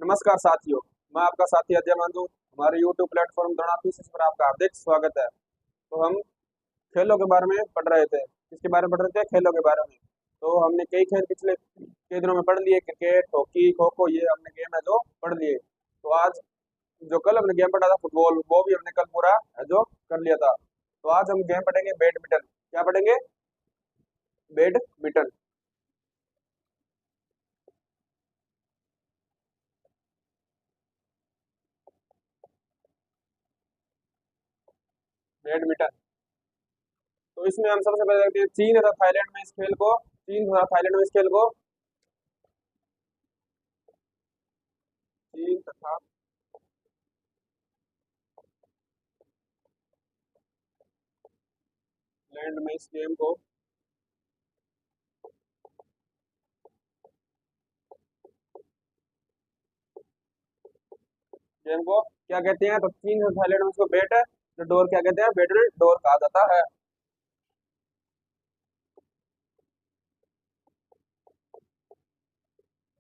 नमस्कार साथियों। मैं आपका साथी अजय मानदू। हमारे YouTube प्लेटफॉर्म दौड़ाक फिजिक्स पर आपका हार्दिक स्वागत है। तो हम खेलों के बारे में पढ़ रहे थे। किसके बारे में पढ़ रहे थे? खेलों के बारे में। तो हमने कई खेल पिछले कई दिनों में पढ़ लिए, क्रिकेट, हॉकी, खो खो, ये हमने गेम है जो पढ़ लिए। तो आज जो कल हमने गेम पढ़ा था फुटबॉल, वो भी हमने कल पूरा है जो कर लिया था। तो आज हम गेम पढ़ेंगे बैडमिंटन। क्या पढ़ेंगे? बैडमिंटन। बैडमिंटन। तो इसमें हम सबसे पहले देखते हैं चीन तथा थाईलैंड में इस खेल को, चीन तथा थाईलैंड में इस खेल को, चीन तथा लैंड में इस गेम को, गेम को क्या कहते हैं? तो चीन और थाईलैंड में इसको बेट डोर क्या कहते हैं? बेटल डोर कहा जाता है।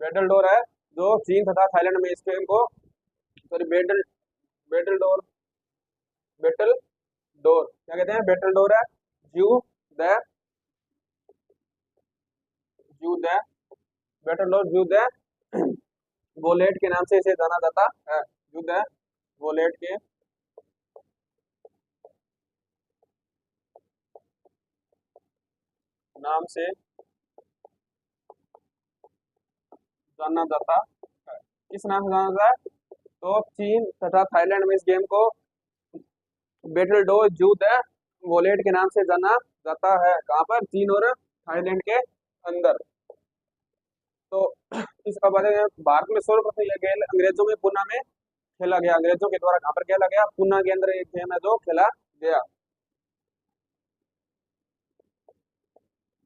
बेटल डोर है जो चीन तथा थाईलैंड में इस गेम को, sorry, battle battledore, battledore क्या कहते हैं? बेटल डोर है। जू द जू द बेटल डोर, जू द वोलेट के नाम से इसे जाना जाता है। जू द वोलेट के नाम से जाना जाता है। किस नाम से जाना जाता है? तो चीन तथा थाईलैंड में इस गेम को बेटल डो जू द वॉलेट के नाम से जाना जाता है। कहाँ पर? चीन और थाईलैंड के अंदर। तो इसका बाद भारत में सर्वप्रथम यह खेल अंग्रेजों में पुणे में खेला गया। अंग्रेजों के द्वारा कहाँ पर खेला गया? पुणे के अंदर एक गेम है जो खेला गया।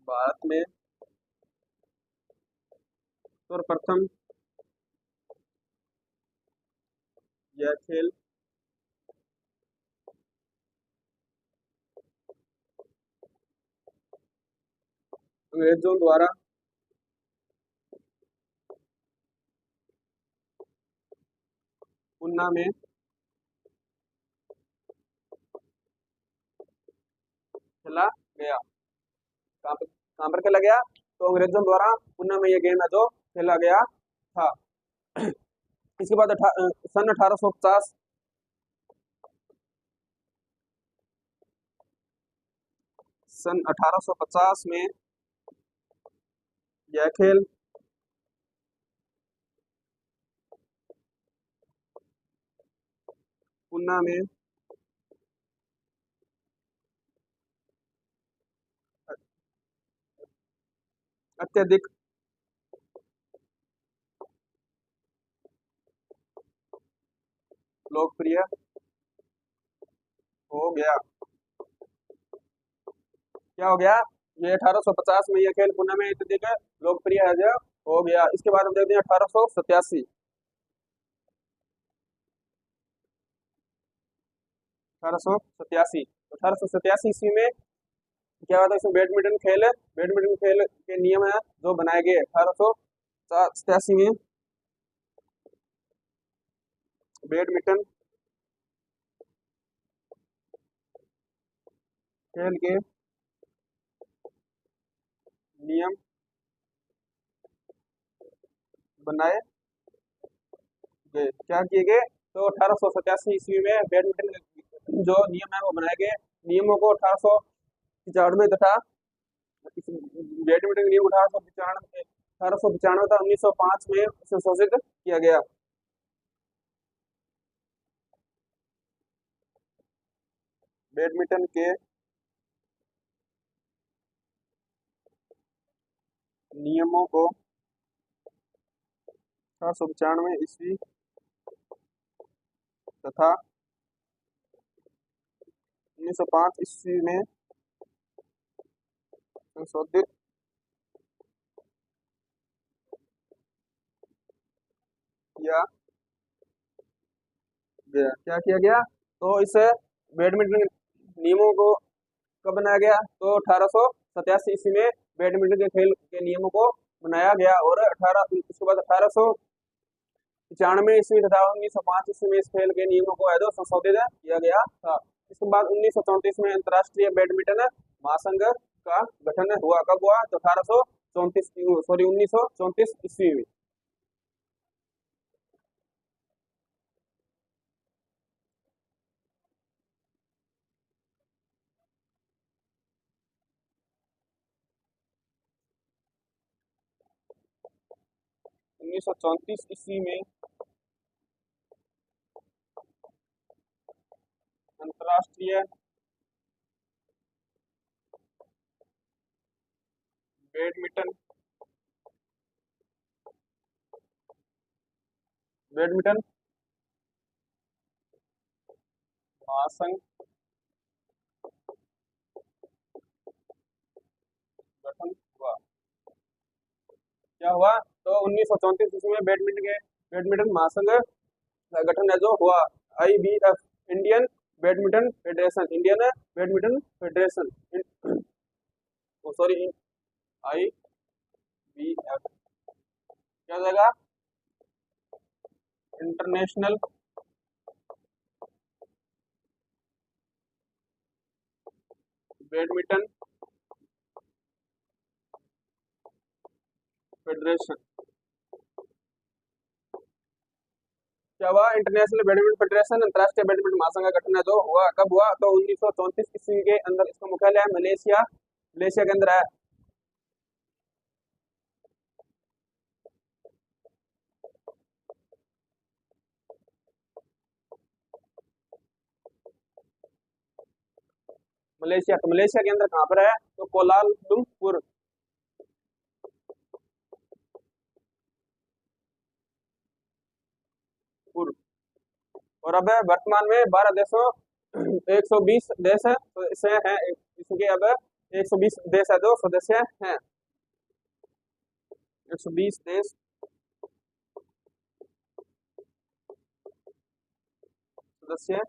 भारत में सर्वप्रथम यह खेल अंग्रेजों द्वारा पुणे में खेला गया। कहाँ पर खेला गया? तो अंग्रेजों द्वारा पुणे में यह गेम है जो खेला गया था। इसके बाद सन 1850, सन 1850 में यह खेल पुणे में अत्यधिक लोकप्रिय हो गया। क्या हो गया? ये 1850 में यह खेल पुणे में अत्यधिक लोकप्रिय है जो हो गया। इसके बाद हम देखते हैं 1887। 1887, 1887 ईस्वी में क्या हुआ था? इसमें बैडमिंटन खेल के नियम है जो बनाए गए 1887 में। बैडमिंटन खेल के नियम बनाए गए। क्या किए गए? तो 1887 ईस्वी में बैडमिंटन जो नियम है वो बनाए गए। नियमों को 1895 तथा बैडमिंटन के नियम 1895 तथा 1905 में संशोधित किया गया। बैडमिंटन के नियमों को 1895 ईस्वी तथा 1905 ईस्वी में संशोधित किया गया। क्या किया गया? तो इस बैडमिंटन नियमों को कब बनाया गया? तो 1887 ईस्वी में बैडमिंटन के खेल के नियमों को बनाया गया। और 18 इसके बाद 1800 '95 ईस्वी तथा 1905 ईस्वी में इस खेल के नियमों को संशोधित किया गया था। इसके बाद 1934 में अंतर्राष्ट्रीय बैडमिंटन महासंघ का गठन हुआ। कब हुआ? तो 1934 में। 1934 ईस्वी में अंतर्राष्ट्रीय बैडमिंटन बैडमिंटन महासंघ गठन हुआ। क्या हुआ? तो 1934 ईस्वी में बैडमिंटन महासंघ का गठन है जो हुआ। IBF, Indian badminton federation, Indian badminton federation, sorry, IBF क्या हो जाएगा? International badminton federation. क्या हुआ? इंटरनेशनल बैडमिंटन फेडरेशन, अंतर्राष्ट्रीय बैडमिंटन महासंघ का गठन है जो हुआ। कब हुआ? तो 1934 ईस्वी के अंदर। इसका मुख्यालय है मलेशिया, मलेशिया के अंदर है। मलेशिया। तो मलेशिया के अंदर कहाँ पर है? तो कोलालमपुर। पुर। और अब वर्तमान में 12 देशों 120 देश से हैं। इसके अब 120 देश है जो सदस्य हैं। 120 देश सदस्य हैं।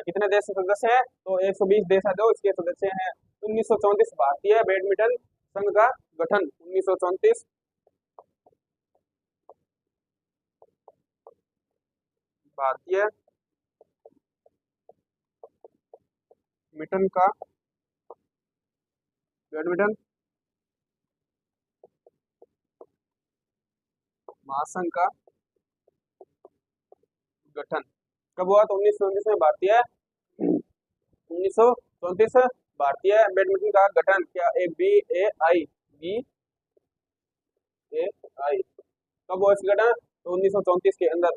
कितने देश सदस्य हैं? तो 120 देश है जो इसके सदस्य हैं। 1934 भारतीय बैडमिंटन संघ का गठन। 1934 भारतीय बैडमिंटन का बैडमिंटन महासंघ का गठन कब हुआ? तो 1934 में भारतीय 1934 भारतीय बैडमिंटन का गठन। क्या? BAI कब हुआ इसका गठन? तो 1934 के अंदर।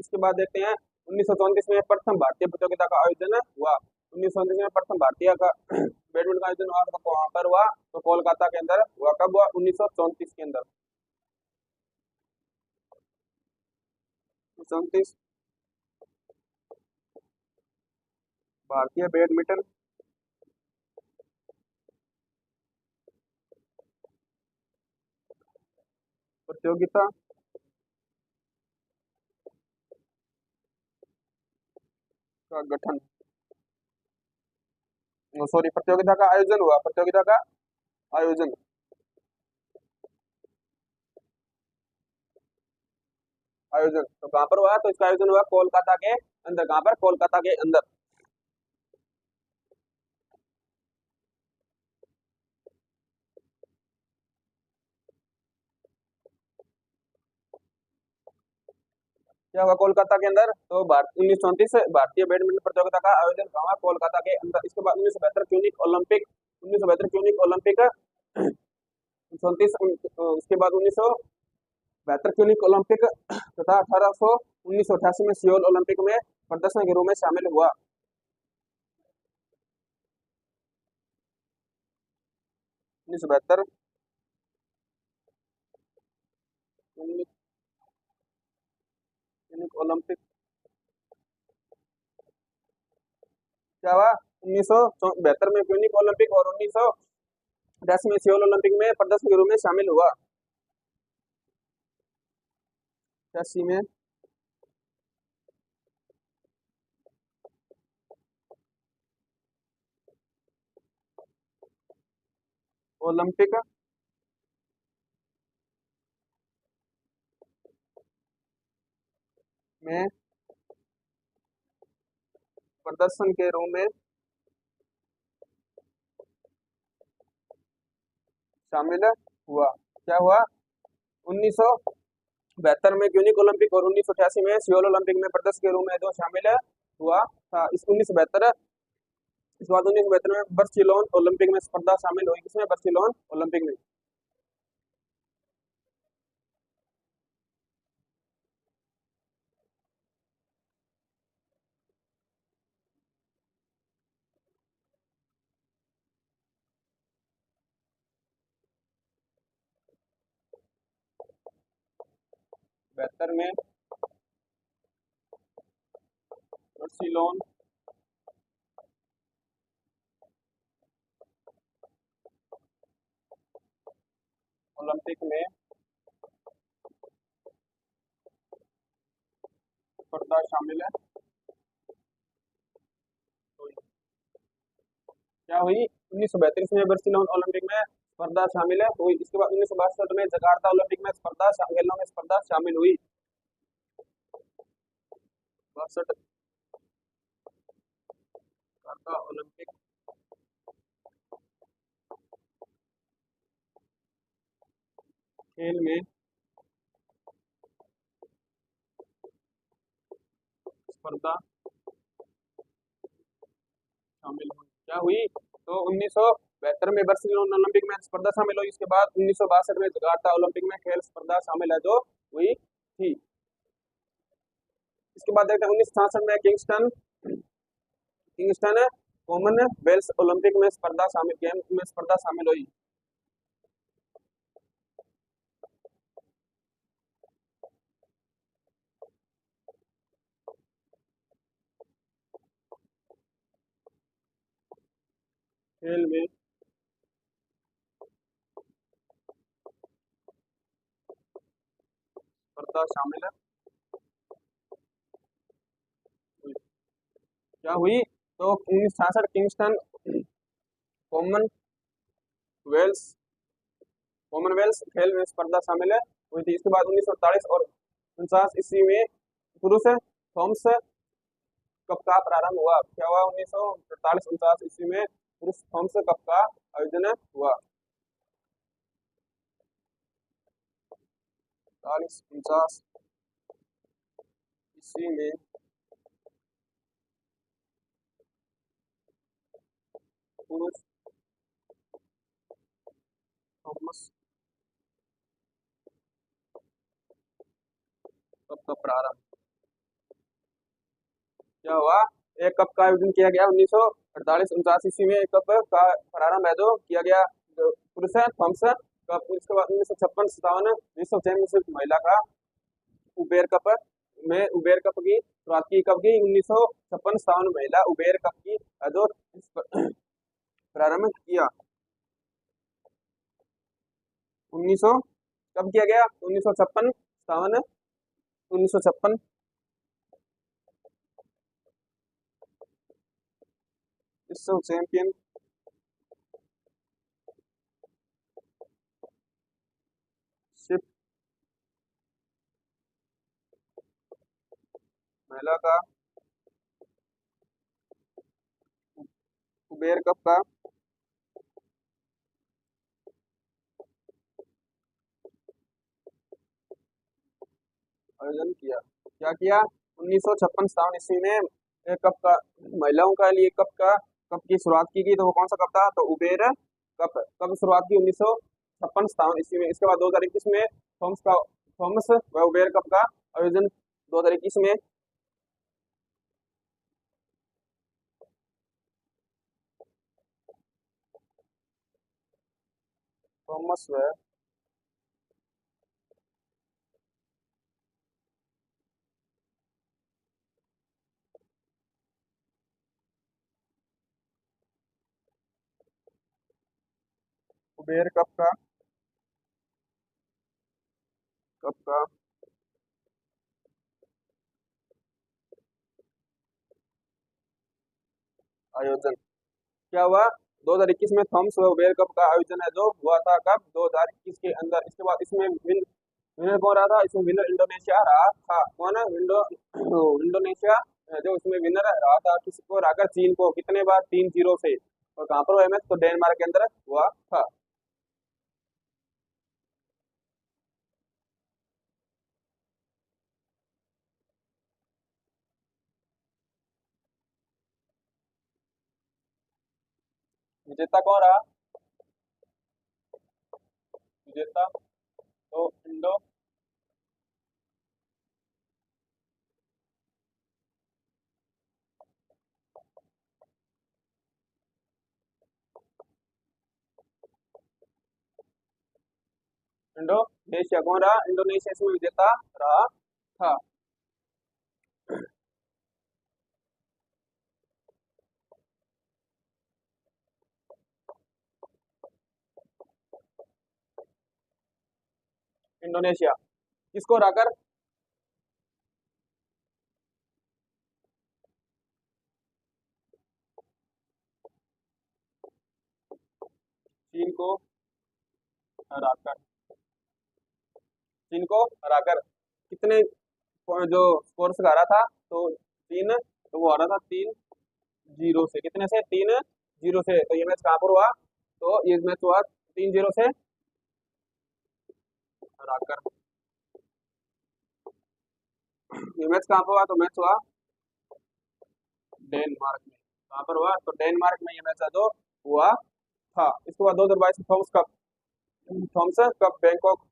इसके बाद देखते हैं 1934 में प्रथम भारतीय प्रतियोगिता का आयोजन हुआ। 1934 में प्रथम भारतीय का बैडमिंटन का आयोजन हुआ। तो कहाँ पर हुआ? तो कोलकाता के अंदर हुआ। कब हुआ? 1934 के अंदर। 34 भारतीय बैडमिंटन प्रतियोगिता का गठन, सॉरी, प्रतियोगिता का आयोजन हुआ। प्रतियोगिता का आयोजन आयोजन तो कहाँ पर हुआ? तो इसका आयोजन हुआ कोलकाता के अंदर। कहाँ पर? कोलकाता के अंदर। क्या हुआ कोलकाता के अंदर? तो 1934 भारतीय बैडमिंटन प्रतियोगिता का आयोजन कहाँ हुआ? कोलकाता के अंदर। इसके बाद 1972 क्यूनिक ओलंपिक, 1972 क्यूनिक ओलंपिक 34। उसके बाद 1972 क्यूनिक ओलंपिक तथा 1988 में सियोल ओलंपिक में प्रदर्शन के रूप में शामिल हुआ। 1972 क्यूनिक ओलंपिक क्या हुआ? 1972 में क्यूनिक ओलंपिक और 1988 में सियोल ओलंपिक में प्रदर्शन के रूप में शामिल हुआ। 88 में ओलंपिक में प्रदर्शन के रूप में शामिल हुआ। क्या हुआ? 1972 में क्यूनिक ओलंपिक और 1988 में सियोल ओलंपिक में प्रदर्शन के रूप में जो शामिल हुआ था। इस 1972 इस बार 1972 में बर्सिलोन ओलंपिक में स्पर्धा शामिल हुई। किसमें? बर्सिलोन ओलंपिक में। बहत्तर में बर्सिलोन ओलंपिक में स्पर्धा शामिल हुई। क्या हुई? 1932 में बर्सिलोन ओलंपिक में स्पर्धा शामिल हुई। इसके बाद 1962 में जकार्ता ओलंपिक में खेलों में स्पर्धा शामिल हुई। 62 जकार्ता ओलंपिक खेल में स्पर्धा शामिल हुई। क्या हुई? तो 1972 में बार्सिलोना ओलंपिक में स्पर्धा शामिल हुई। इसके बाद 1962 में जकार्ता ओलंपिक में खेल स्पर्धा शामिल है जो हुई थी। इसके बाद देखते हैं 1966 में किंगस्टन किंगस्टन कॉमनवेल्थ ओलंपिक में स्पर्धा शामिल हुई। खेल में स्पर्धा शामिल हुई। क्या हुई? तो 1966 किंगस्टन कॉमनवेल्थ कॉमनवेल्थ खेल में स्पर्धा शामिल हुई थी। इसके बाद 1948 और 49 ईस्वी में पुरुष थॉमस कप का प्रारंभ हुआ। क्या हुआ? 1948-49 ईस्वी में पुरुष थॉमस कप का आयोजन हुआ। 48-49 ईस्वी में पुरुष थॉमस कप का प्रारंभ क्या हुआ? एक कप का आयोजन किया गया 1948-49 ईस्वी में। एक कप का प्रारंभ है जो किया गया पुरुष थॉमस कप। इसके बाद 1956-57 विश्व चैंपियनशिप महिला का उबेर कप उबेर कप की शुरुआत की। कब की? 1956-57 महिला उबेर कप की जो प्रारंभ किया। 1900 कब किया गया? 1956-57 1956 विश्व चैंपियनशिप महिला का उबेर कप का आयोजन किया। क्या किया? 1956-57 ईस्वी में एक कप का महिलाओं का लिए कप की शुरुआत की गई। तो वो कौन सा कप था? तो उबेर कप। कब शुरुआत की? 1956-57 ईस्वी में। इसके बाद 2021 में थॉमस व उबेर कप का आयोजन 2021 में थॉमस व उबेर कप का आयोजन क्या हुआ? 2021 में थॉमस व उबेर कप का आयोजन है जो हुआ था। कब? 2021 के अंदर। इसके बाद इसमें विभिन्न विनर कौन रहा था इसमें? विनर इंडोनेशिया रहा था। कौन है? इंडोनेशिया जो इसमें विनर रहा था, किसको हराकर? चीन को। कितने बार? 3-0 से। और कहाँ पर हुआ मैच? तो डेनमार्क के अंदर हुआ था। विजेता कौन रहा? विजेता तो इंडोनेशिया। कौन रहा? इंडोनेशिया इसमें विजेता रहा था। इंडोनेशिया किसको हराकर? चीन को हराकर। चीन को हराकर कितने जो स्कोर से हारा था? तो तीन, तो वो हारा था 3-0 से। कितने से? 3-0 से। तो ये मैच कहाँ पर हुआ? तो ये मैच हुआ 3-0 से हराकर। ये मैच कहाँ पर हुआ? तो मैच हुआ डेनमार्क में। कहाँ पर हुआ? तो डेनमार्क में ये मैच है जो हुआ था। इसके बाद 2022 Thomas cup. Thomas cup Bangkok.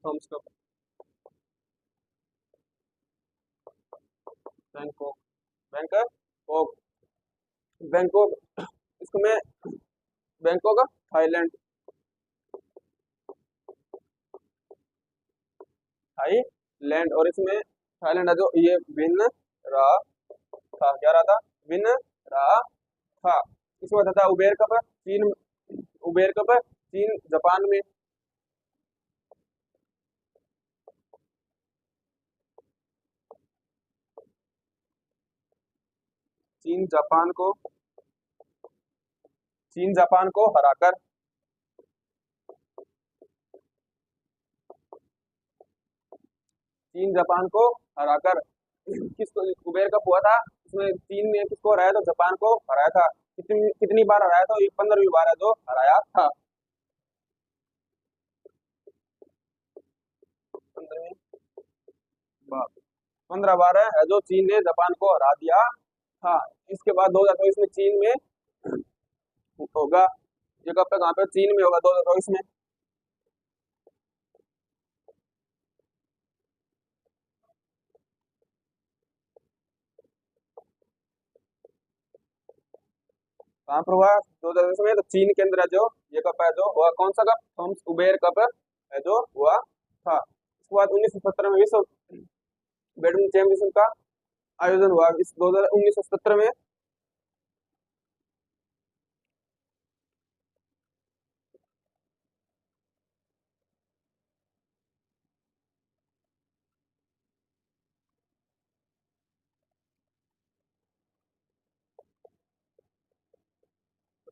Thomas cup Bangkok. Bangkok. Bangkok इसको मैं बैंकॉक थाईलैंड। थाईलैंड। और इसमें थाईलैंड है जो ये विन रहा था। क्या रहा था? विन रहा था। इसके बाद था उबेर कप। चीन। उबेर कप चीन जापान में। चीन जापान को। चीन जापान को हराकर। चीन जापान को हराकर किसको कुबेर कप हुआ था? इसमें चीन ने किसको हराया? तो जापान को हराया था। कितनी कितनी बार हराया था? ये 15वीं बार है जो हराया था। 15वीं बार। 15 बार है जो चीन ने जापान को हरा दिया था। इसके बाद 2024 में चीन में होगा। ये कब तक? कहाँ पे? चीन में होगा 2024 में। कहाँ पर हुआ? 2024 में। तो चीन के अंदर है जो ये कप है जो हुआ। कौन सा कप? थॉमस उबेर कप है जो हुआ था। इसके बाद 1970 में विश्व बैडमिंटन चैंपियनशिप का आयोजन हुआ। इस 2019-17 में।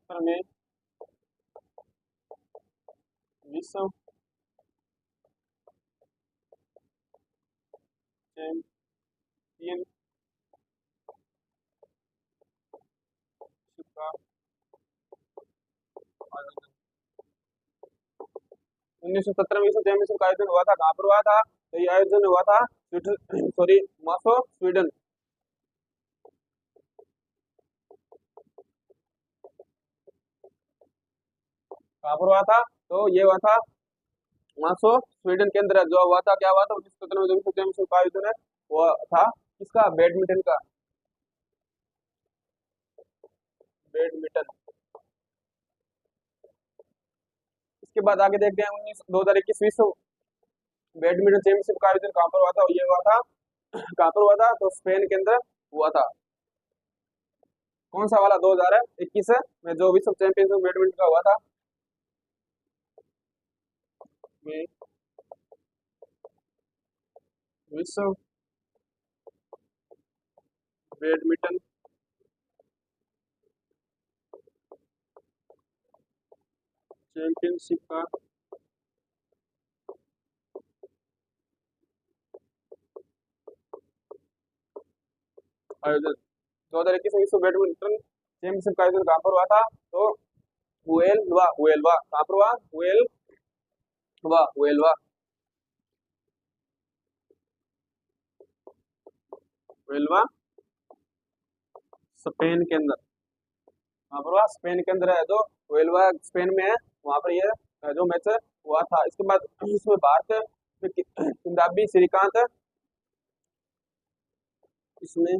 17 में विश्व चैंपियनशिप का आयोजन। 1917 में विश्व चैंपियनशिप का आयोजन हुआ था। कहाँ पर हुआ था? तो ये आयोजन हुआ था सॉरी, मासो स्वीडन। कहाँ पर हुआ था? तो ये हुआ था मासो स्वीडन के अंदर। जो हुआ था, क्या हुआ था? 1917 में जो विश्व चैंपियनशिप का आयोजन है वो था किसका? बैडमिंटन का। बैडमिंटन। इसके बाद आगे देखते हैं 2021 विश्व बैडमिंटन चैंपियनशिप का आयोजन कहाँ पर हुआ था? ये हुआ था कहाँ पर हुआ था? तो स्पेन के अंदर हुआ था। कौन सा वाला? 2021 में जो विश्व चैंपियनशिप बैडमिंटन का हुआ था। में विश्व बैडमिंटन चैंपियनशिप का आयोजन 2021 में विश्व बैडमिंटन चैंपियनशिप का आयोजन कहाँ पर हुआ था? तो हुएलवा, हुएलवा कहाँ पर हुआ? हुएलवा, हुएलवा, हुएलवा स्पेन के अंदर, वहाँ पर हुआ स्पेन के अंदर है, तो हुएलवा स्पेन में है, वहाँ पर ये जो मैच हुआ था। इसके बाद इसमें भारत किदाम्बी श्रीकांत इसमें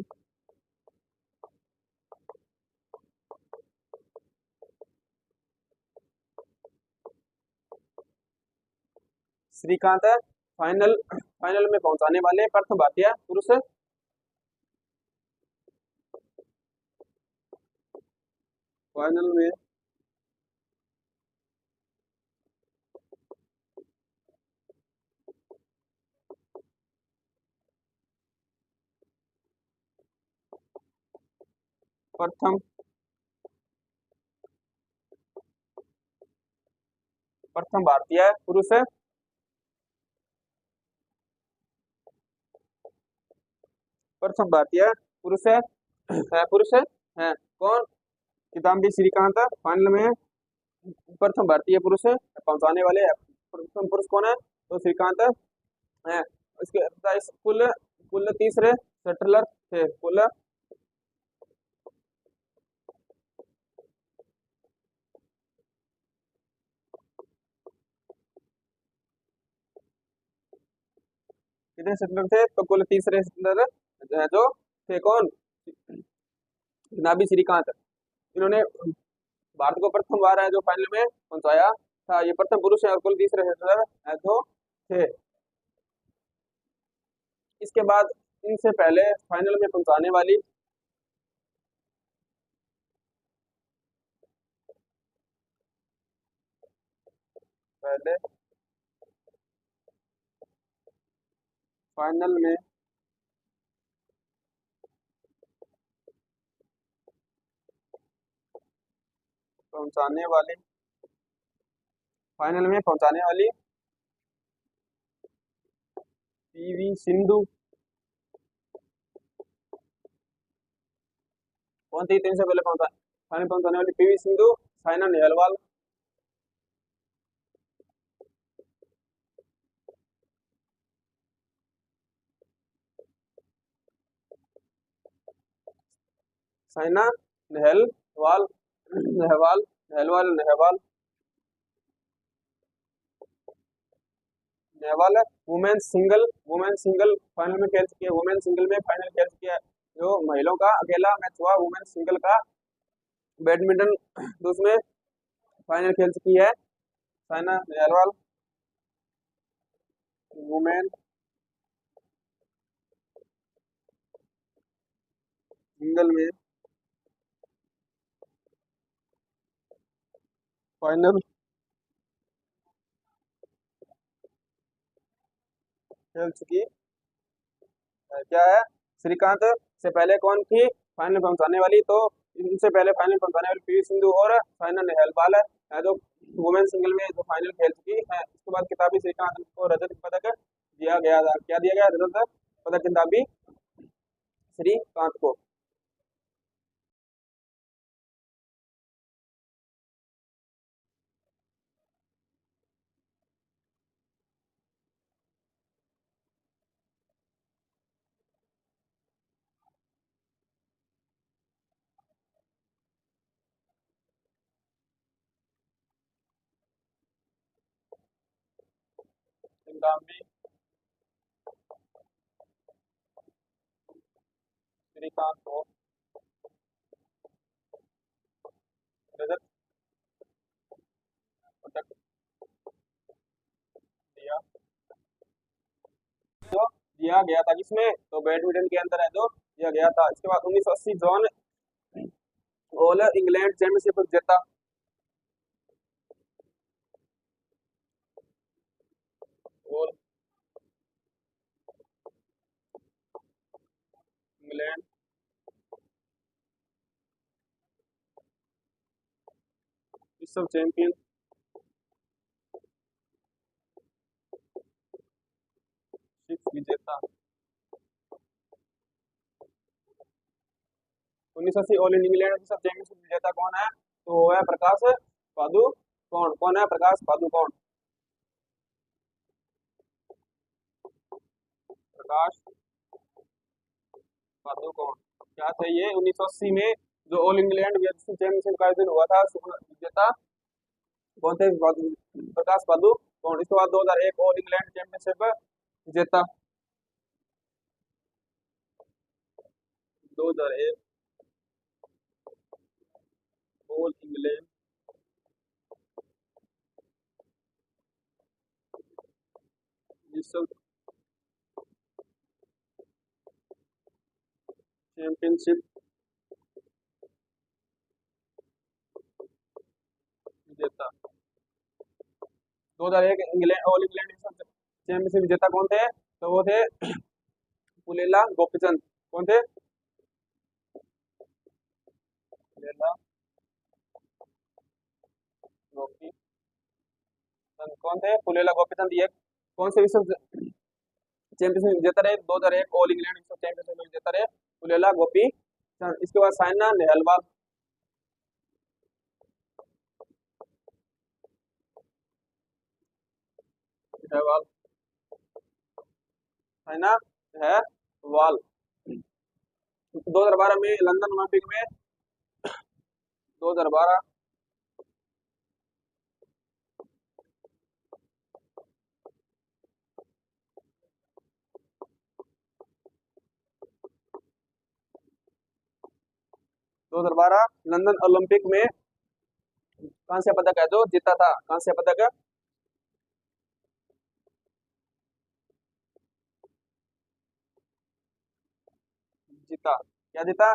श्रीकांत फाइनल फाइनल में पहुंचाने वाले प्रथम भारतीय पुरुष फाइनल में प्रथम प्रथम भारतीय पुरुष प्रथम भारतीय पुरुष पुरुष है कौन? किदाम्बी श्रीकांत फाइनल में प्रथम भारतीय पुरुष पहुंचाने वाले प्रथम पुरुष कौन है? तो श्रीकांत है। इसके 27 कुल कुल तीसरे शटलर थे, कुल कितने शटलर थे? तो कुल तीसरे शटलर जो थे कौन? किदाम्बी श्रीकांत। इन्होंने भारत को प्रथम बार है जो फाइनल में पहुंचाया था, ये प्रथम पुरुष है और कुल तीसरे शटलर है जो थे। इसके बाद इनसे पहले फाइनल में पहुंचाने वाली पहले फाइनल में पहुंचाने वाली फाइनल में पहुंचाने वाली पीवी सिंधु कौन थी? 3 से पहले पहुंचा फाइनल पहुंचाने वाली PV Sindhu, Saina Nehwal, Saina Nehwal Nehwal Nehwal Nehwal Nehwal women single final में खेल चुकी है, वुमेन सिंगल में फाइनल खेल चुकी है। जो महिलाओं का अकेला मैच हुआ वुमेन सिंगल का बैडमिंटन, तो उसमें फाइनल खेल चुकी है साइना नेहवाल वुमेन सिंगल में फाइनल खेल चुकी है। क्या है? श्रीकांत से पहले कौन थी फाइनल पहुंचाने वाली? तो इनसे पहले फाइनल पहुंचाने वाली पीवी सिंधु और साइना नेहवाल है जो वुमेन सिंगल में जो फाइनल खेल चुकी है। इसके बाद किताबी श्रीकांत को रजत पदक दिया गया था। क्या दिया गया? रजत पदक किताबी श्रीकांत को। किताबी श्रीकांत को रजत पदक दिया जो दिया गया था, किसमें? तो बैडमिंटन के अंदर है जो दिया गया था। इसके बाद 1980 जॉन ऑल इंग्लैंड चैंपियनशिप विजेता ऑल इंग्लैंड विश्व चैंपियन विजेता 1980 ऑल इंग्लैंड विश्व चैंपियनशिप विजेता कौन है? तो वो है प्रकाश पादुकोण। कौन है? प्रकाश पादुकोण। प्रकाश पादुकोण। क्या चाहिए? 1980 में जो ऑल इंग्लैंड विश्व चैंपियनशिप का आयोजन हुआ था, विजेता कौन थे? प्रकाश पादुकोण। इसके बाद 2001 ऑल इंग्लैंड चैंपियनशिप विजेता 2001 ऑल इंग्लैंड विश्व चैंपियनशिप विजेता 2001 इंग्लैंड ऑल इंग्लैंड विश्व चैंपियनशिप विजेता कौन थे? तो वो थे पुलेला गोपीचंद। कौन थे? पुलेला गोपीचंद। कौन थे? पुलेला गोपीचंद। ये कौन से विश्व चैंपियनशिप विजेता रहे? 2001 ऑल इंग्लैंड विश्व चैंपियनशिप विजेता रहे पुलेला गोपीचंद। इसके बाद साइना नेहवाल। नेहवाल साइना नेहवाल 2012 में लंदन ओलंपिक में 2012 2012 लंदन ओलंपिक में कांस्य पदक है जो जीता था। कांस्य पदक जीता। क्या जीता?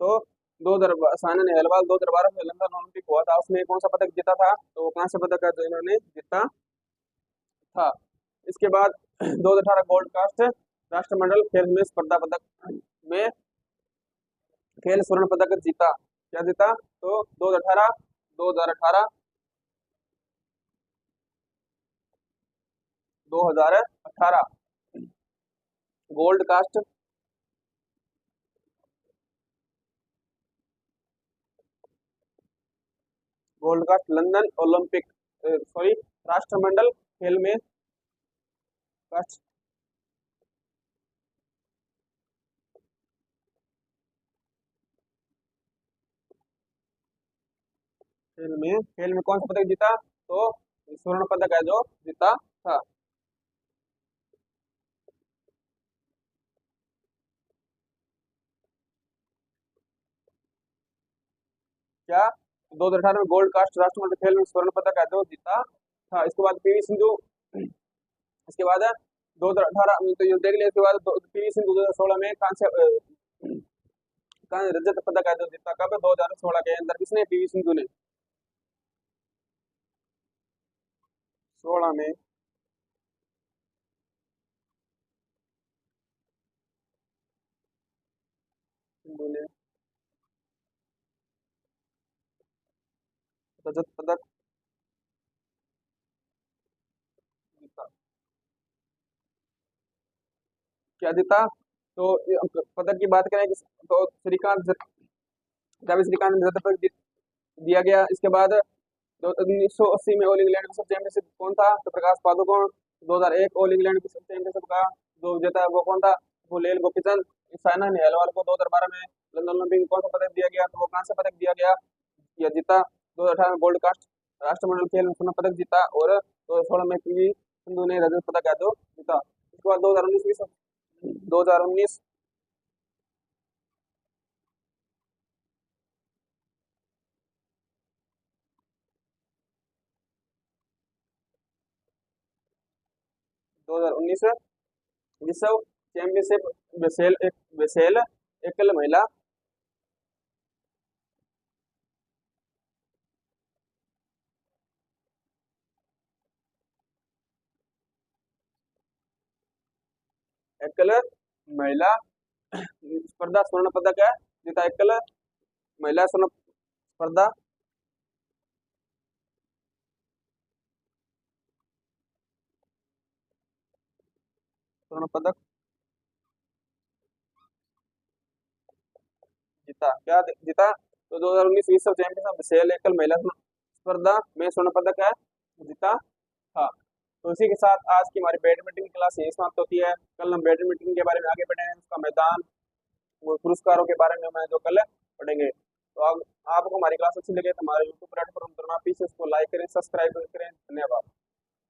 तो 2000 साइना नेहवाल 2012 में लंदन ओलंपिक हुआ था, उसमें कौन सा पदक जीता था? तो कांस्य पदक है जो इन्होंने जीता था। इसके बाद 2018 गोल्ड कास्ट राष्ट्रमंडल खेल में स्पर्धा पदक में खेल स्वर्ण पदक जीता। क्या जीता? तो 2018 2018 Gold Coast London Olympic sorry राष्ट्रमंडल खेल में कास्ट खेल में कौन सा पदक जीता? तो स्वर्ण पदक है जो जीता था। क्या? 2018 में गोल्ड कास्ट राष्ट्रमंडल खेल में स्वर्ण पदक है जो जीता था। इसके बाद पीवी सिंधु। इसके बाद 2018 तो ये देख लिया। इसके बाद पीवी सिंधु 2016 में रजत पदक है जो जीता। कब? 2016 के अंदर। किसने? पीवी सिंधु ने 16 में सिंधु ने रजत पदक जीता। क्या जीता? तो पदक की बात करें तो श्रीकांत रवि श्रीकांत ने रजत पदक दिया गया। इसके बाद 1980 में ऑल इंग्लैंड विश्व चैंपियनशिप कौन था? तो प्रकाश पादुकोण। 2001 ऑल इंग्लैंड विश्व चैंपियनशिप का जो विजेता है वो कौन था? पुलेल गोपीचंद। साइना नेहवाल को 2012 में लंदन ओलंपिक में कौन सा पदक दिया गया? तो वो कांस्य पदक दिया गया। यह जीता। 2018 में गोल्ड कास्ट राष्ट्रमंडल खेल में स्वर्ण पदक जीता और 2016 में पीवी सिंधु ने रजत पदक है जो जीता। इसके बाद 2019 2019 विश्व चैंपियनशिप वेसेल एकल महिला एकल महिला स्पर्धा स्वर्ण पदक है जीता। एकल महिला स्वर्ण स्पर्धा स्वर्ण पदक जीता। क्या जीता? तो 2019 विश्व चैंपियनशिप सेल एकल महिला स्पर्धा में स्वर्ण पदक है जीता था। तो इसी के साथ आज की हमारी बैडमिंटन की क्लास यही समाप्त होती है। कल हम बैडमिंटन के बारे में आगे बढ़ेंगे, उसका मैदान, वो पुरस्कारों के बारे में मैं जो कल पढ़ेंगे। तो अब आपको हमारी क्लास अच्छी लगे तो हमारे यूट्यूब प्लेटफॉर्म पर आप इसको लाइक करें, सब्सक्राइब करें। धन्यवाद।